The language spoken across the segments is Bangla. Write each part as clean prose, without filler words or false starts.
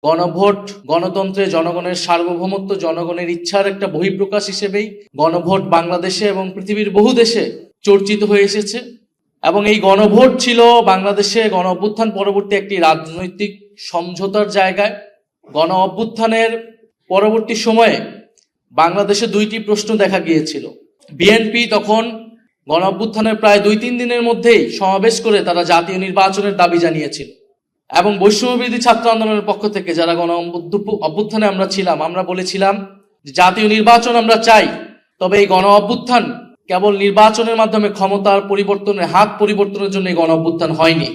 গণভোট গণতন্ত্রে জনগণের সার্বভৌমত্ব, জনগণের ইচ্ছার একটা বহিঃপ্রকাশ হিসেবেই গণভোট বাংলাদেশে এবং পৃথিবীর বহু দেশে চর্চিত হয়ে এসেছে। এবং এই গণভোট ছিল বাংলাদেশে গণ অভ্যুত্থান পরবর্তী একটি রাজনৈতিক সমঝোতার জায়গায়। গণ অভ্যুত্থানের পরবর্তী সময়ে বাংলাদেশে দুইটি প্রশ্ন দেখা গিয়েছিল। বিএনপি তখন গণ অভ্যুত্থানের প্রায় 2-3 দিনের মধ্যেই সমাবেশ করে তারা জাতীয় নির্বাচনের দাবি জানিয়েছিল। এবং বৈষম্যবিরোধী ছাত্র আন্দোলনের পক্ষ থেকে যারা গণ অভ্যুত্থানে আমরা ছিলাম, আমরা বলেছিলাম যে জাতীয় নির্বাচন আমরা চাই, তবে এই গণ অভ্যুত্থান কেবল নির্বাচনের মাধ্যমে ক্ষমতার পরিবর্তনের হাত পরিবর্তনের জন্য এই গণ অভ্যুত্থান হয়নি।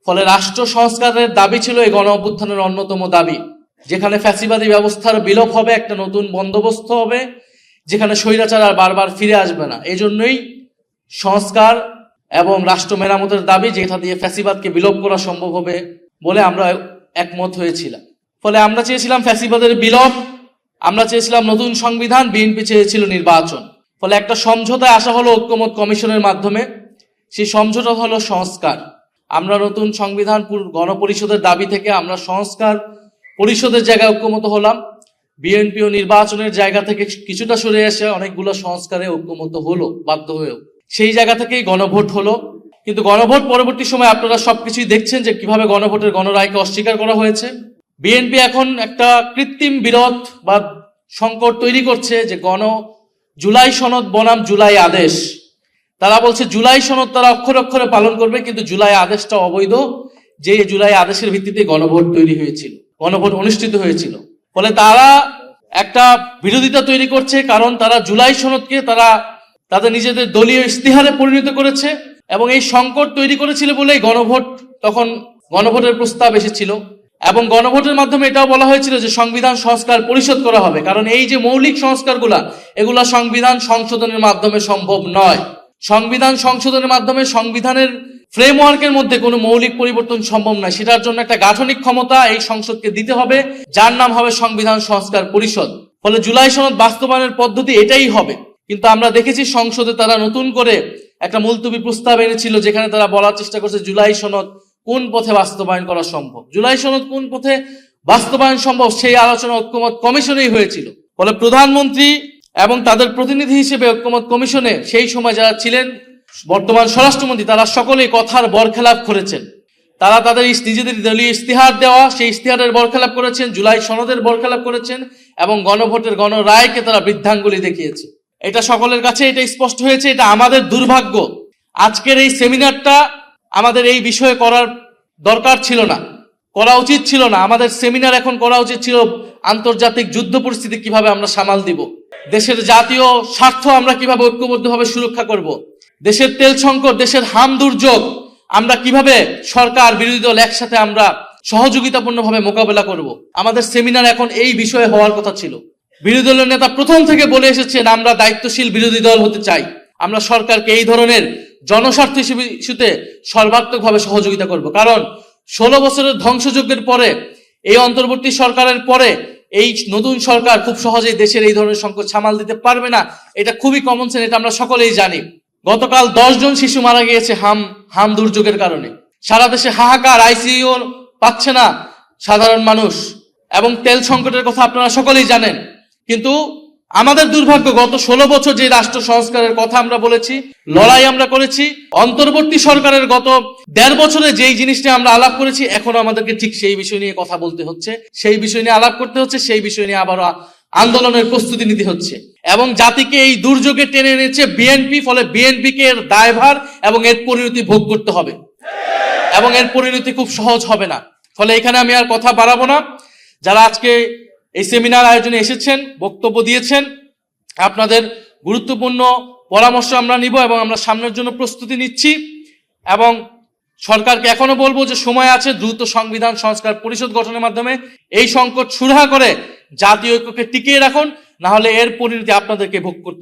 ফলে রাষ্ট্র সংস্কারের দাবি ছিল এই গণ অভ্যুত্থানের অন্যতম দাবি, যেখানে ফ্যাসিবাদী ব্যবস্থার বিলোপ হবে, একটা নতুন বন্দোবস্ত হবে, যেখানে স্বৈরাচার আর বারবার ফিরে আসবে না। এই জন্যই সংস্কার এবং রাষ্ট্র মেরামতের দাবি, যেটা দিয়ে ফ্যাসিবাদকে বিলোপ করা সম্ভব হবে বলে আমরা একমত হয়েছিলাম। ফলে আমরা চেয়েছিলাম ফ্যাসিবাদের বিলোপ, আমরা চেয়েছিলাম নতুন সংবিধান, বিএনপি চেয়েছিল নির্বাচন। ফলে একটা সমঝোতায় আসা হলো ঐক্যমত কমিশনের মাধ্যমে। সেই সমঝোতা হলো সংস্কার। আমরা নতুন সংবিধান গণপরিষদের দাবি থেকে আমরা সংস্কার পরিষদের জায়গায় ঐক্যমত হলাম। বিএনপি ও নির্বাচনের জায়গা থেকে কিছুটা সরে এসে অনেকগুলো সংস্কারে ঐক্যমত হলো বাধ্য হয়েও। সেই জায়গা থেকেই গণভোট হলো। কিন্তু গণভোট পরবর্তী সময় আপনারা সবকিছুই দেখছেন যে কিভাবে গণভোটের গণরায়কে অস্বীকার করা হয়েছে। বিএনপি এখন একটা কৃত্রিম বিরোধ বা সংকট তৈরি করছে যে জুলাই সনদ বনাম জুলাই আদেশ। তারা বলছে জুলাই সনদ তারা অক্ষরে অক্ষরে পালন করবে, কিন্তু জুলাই আদেশটা অবৈধ, যে জুলাই আদেশের ভিত্তিতে গণভোট তৈরি হয়েছিল, গণভোট অনুষ্ঠিত হয়েছিল। ফলে তারা একটা বিরোধিতা তৈরি করছে, কারণ তারা জুলাই সনদকে তারা তাদের নিজেদের দলীয় ইস্তিহারে পরিণত করেছে এবং এই সংকট তৈরি করেছিল বলেই তখন গণভোটের প্রস্তাব এসেছিল। এবং গণভোটের মাধ্যমে এটাও বলা হয়েছিল যে সংবিধান সংস্কার পরিষদ করা হবে, কারণ এই যে মৌলিক সংস্কারগুলা, এগুলা সংবিধান সংশোধনের মাধ্যমে সম্ভব নয়। সংবিধান সংশোধনের মাধ্যমে সংবিধানের ফ্রেমওয়ার্কের মধ্যে কোনো মৌলিক পরিবর্তন সম্ভব নয়। সেটার জন্য একটা গাঠনিক ক্ষমতা এই সংসদকে দিতে হবে, যার নাম হবে সংবিধান সংস্কার পরিষদ। ফলে জুলাই সনদ বাস্তবায়নের পদ্ধতি এটাই হবে। কিন্তু আমরা দেখেছি সংসদে তারা নতুন করে একটা মুলতবি প্রস্তাব এনেছিল, যেখানে তারা বলার চেষ্টা করছে জুলাই সনদ কোন পথে বাস্তবায়ন করা সম্ভব, জুলাই সনদ কোন পথে বাস্তবায়ন সম্ভব, সেই আলোচনা ঐক্যমত কমিশনেই হয়েছিল। ফলে প্রধানমন্ত্রী এবং তাদের প্রতিনিধি হিসেবে ঐক্যমত কমিশনে সেই সময় যারা ছিলেন, বর্তমান স্বরাষ্ট্রমন্ত্রী, তারা সকলেই কথার বরখেলাপ করেছেন। তারা তাদের নিজেদের দলীয় ইস্তিহার দেওয়া সেই ইস্তিহারের বরখেলাপ করেছেন, জুলাই সনদের বরখেলাপ করেছেন এবং গণভোটের গণরায়কে তারা বৃদ্ধাঙ্গুলি দেখিয়েছে। এটা সকলের কাছে এটা স্পষ্ট হয়েছে। এটা আমাদের দুর্ভাগ্য। আজকের এই সেমিনারটা আমাদের এই বিষয়ে করার দরকার ছিল না, করা উচিত ছিল না। আমাদের সেমিনার এখন করা উচিত ছিল আন্তর্জাতিক যুদ্ধ পরিস্থিতি কিভাবে আমরা সামাল দিব, দেশের জাতীয় স্বার্থ আমরা কিভাবে ঐক্যবদ্ধভাবে সুরক্ষা করব, দেশের তেল সংকট, দেশের হাম দুর্যোগ আমরা কিভাবে সরকার বিরোধী দল একসাথে আমরা সহযোগিতাপূর্ণভাবে মোকাবেলা করব। আমাদের সেমিনার এখন এই বিষয়ে হওয়ার কথা ছিল। বিরোধী দলের নেতা প্রথম থেকে বলে এসেছেন আমরা দায়িত্বশীল বিরোধী দল হতে চাই, আমরা সরকারকে এই ধরনের জনস্বার্থ ইস্যুতে সর্বাত্মকভাবে সহযোগিতা করব। কারণ 16 বছরের ধ্বংসযজ্ঞের পরে, এই অন্তর্বর্তী সরকারের পরে এই নতুন সরকার খুব সহজেই দেশের এই ধরনের সংকট সামাল দিতে পারবে না। এটা খুবই কমন সেন্স, এটা আমরা সকলেই জানি। গতকাল 10 জন শিশু মারা গিয়েছে হাম দুর্যোগের কারণে। সারা দেশে হাহাকার, আইসিইউ পাচ্ছে না সাধারণ মানুষ, এবং তেল সংকটের কথা আপনারা সকলেই জানেন। কিন্তু আমাদের দুর্ভাগ্য, গত 16 বছর যে রাষ্ট্র সংস্কারের কথা আমরা বলেছি, লড়াই আমরা করেছি, অন্তর্বর্তী সরকারের গত 1.5 বছরে যেই জিনিসটা আমরা আলাপ করেছি, এখনো আমাদেরকে ঠিক সেই বিষয় নিয়ে কথা বলতে হচ্ছে, সেই বিষয় নিয়ে আলাপ করতে হচ্ছে, সেই বিষয় নিয়ে আবারও আন্দোলনের প্রস্তুতি নিতে হচ্ছে। এবং জাতিকে এই দুর্যোগে টেনে এনেছে বিএনপি। ফলে বিএনপিকে এর দায়ভার এবং এর পরিণতি ভোগ করতে হবে, এবং এর পরিণতি খুব সহজ হবে না। ফলে এখানে আমি আর কথা বাড়াবো না। যারা আজকে এই সেমিনার আয়োজনে এসেছেন, বক্তব্য দিয়েছেন, আপনাদের গুরুত্বপূর্ণ পরামর্শ আমরা নিব এবং আমরা সামনের জন্য প্রস্তুতি নিচ্ছি। এবং সরকারকে এখনো বলবো যে সময় আছে, দ্রুত সংবিধান সংস্কার পরিষদ গঠনের মাধ্যমে এই সংকট সুরাহা করে জাতীয় ঐক্যকে টিকিয়ে রাখুন, না হলে এর পরিণতি আপনাদেরকে ভোগ করতে হবে।